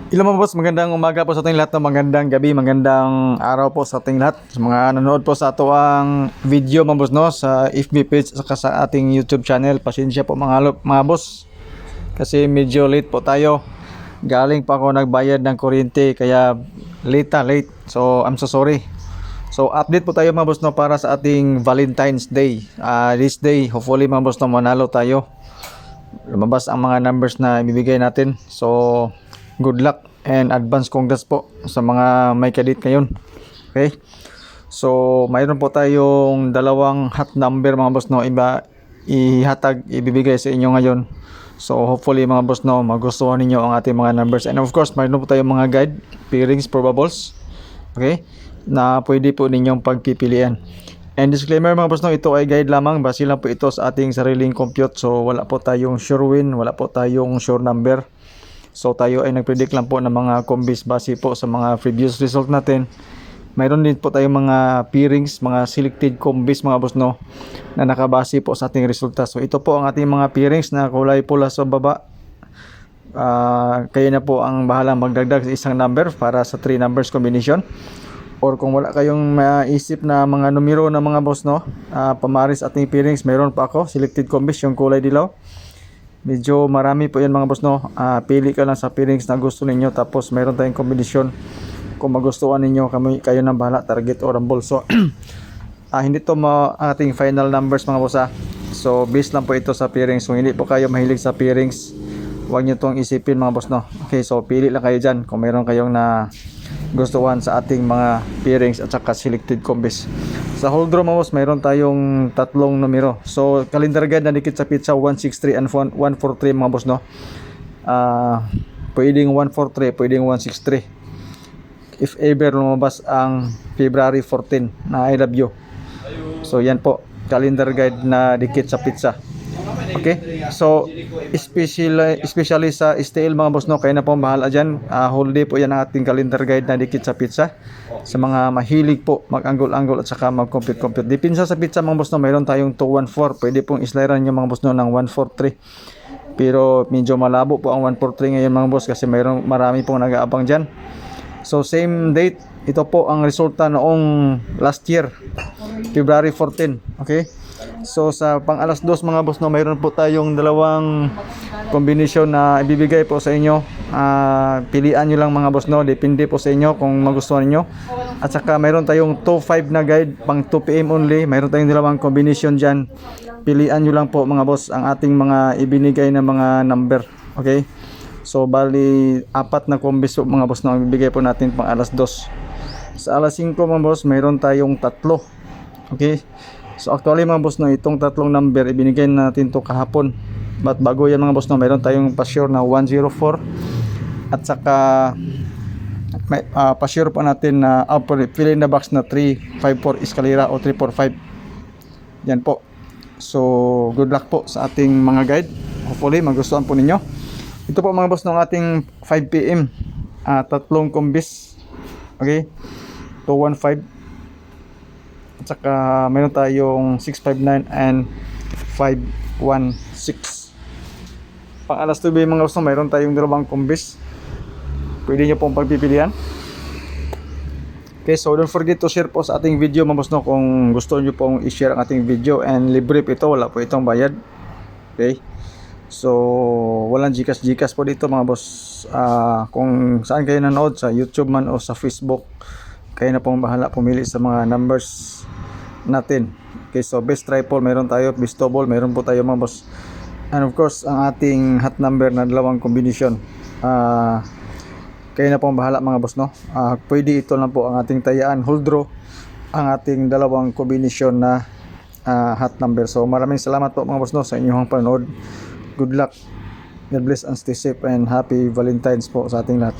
Hello mga boss, magandang umaga po sa ating lahat, magandang gabi, magandang araw po sa ating lahat. Sa mga nanonood po sa ato ang video mga boss no, sa FB page at sa ating YouTube channel. Pasensya po mga boss kasi medyo late po tayo. Galing pa ako nagbayad ng kuryente kaya late. So I'm so sorry. So update po tayo mga boss no para sa ating Valentine's Day. This day hopefully mga boss no manalo tayo. Lumabas ang mga numbers na ibibigay natin. So good luck and advance congrats po sa mga may kadit ngayon. Okay? So, mayroon po tayong dalawang hot number mga boss no, ibibigay sa inyo ngayon. So, hopefully mga boss no, magustuhan niyo ang ating mga numbers. And of course, mayroon po tayong mga guide, pairings, probables. Okay? Na pwede po ninyong pagpipilian. And disclaimer mga boss no, ito ay guide lamang, base lang po ito sa ating sariling compute. So, wala po tayong sure win, wala po tayong sure number. So tayo ay nagpredict lang po ng mga combis base po sa mga previous result natin. Mayroon din po tayong mga pairings, mga selected combis mga boss no, na nakabase po sa ating resulta. So ito po ang ating mga pairings na kulay pula sa baba. Kayo na po ang bahalang magdagdag sa isang number para sa 3 numbers combination. Or kung wala kayong maisip na mga numero na mga boss no, pamaris ating pairings, mayroon pa ako selected combis yung kulay dilaw. Medyo marami po yan mga boss no. Pili ka lang sa pairings na gusto ninyo, tapos mayroon tayong kombinasyon. Kung magustuhan ninyo, kayo nang bahala, target or rumble. So hindi to ating final numbers mga boss So based lang po ito sa pairings. Kung hindi po kayo mahilig sa pairings, huwag nyo tong isipin mga boss no. Okay, so pili lang kayo dyan kung mayroon kayong na gustuhan sa ating mga pairings at saka selected combis. Sa hold draw mga boss, mayroon tayong tatlong numero. So calendar guide na dikit sa pizza 163 and 143 mga boss no. Pwedeng 143, pwedeng 163. If ever lumabas ang February 14 na I love you. So yan po, calendar guide na dikit sa pizza. Okay, so especially sa STL mga boss no, kayo na po bahala dyan. Whole day po yan ang ating calendar guide na dikit sa pizza. Sa mga mahilig po mag-angle-angle at saka mag-compute. Dipinsa sa pizza mga boss no, mayroon tayong 214. Pwede pong isliran nyo mga boss no ng 143. Pero medyo malabo po ang 143 ngayon mga boss kasi marami pong nag-aabang dyan. So same date, ito po ang resulta noong last year, February 14. Okay, so sa pang alas 2 mga boss no, mayroon po tayong dalawang combination na ibibigay po sa inyo. Pilian nyo lang mga boss no, depende po sa inyo kung magustuhan niyo. At saka mayroon tayong 2-5 na guide pang 2 PM only. Mayroon tayong dalawang combination dyan. Pilian nyo lang po mga boss ang ating mga ibinigay na mga number. Okay, so bali 4 na combis po mga boss no, ibibigay po natin pang alas 2. Sa alas 5 mga boss, mayroon tayong 3. Okay, so actually mga boss no, itong tatlong number ibinigay natin to kahapon. But bago yan mga boss no, mayroon tayong pa-sure na 104. At saka may pa-sure pa natin na fill in the box na 354 escalera o 345. Yan po. So good luck po sa ating mga guide. Hopefully magustuhan po ninyo. Ito po mga boss ng ating 5 PM. Tatlong combis. Okay, 215. At saka mayroon tayong 659 and 516. Pang alas 2 mga boss, mayroon tayong dalawang combis. Pwede nyo pong pagpipilian. Okay, so don't forget to share po sa ating video mga boss no, kung gusto nyo pong i-share ang ating video. And libre po ito, wala po itong bayad. Okay, so walang Gcash po dito mga boss. Kung saan kayo nanood, sa YouTube man o sa Facebook, kayo na pong bahala pumili sa mga numbers natin. Okay, so best triple meron tayo, best double meron po tayo mga boss. And of course ang ating hot number na dalawang combination, kayo na pong bahala mga boss no. Pwede ito lang po ang ating tayaan, hold draw ang ating dalawang combination na hot number. So maraming salamat po mga boss no sa inyong panonood. Good luck, God bless and stay safe and happy Valentine's po sa ating lahat.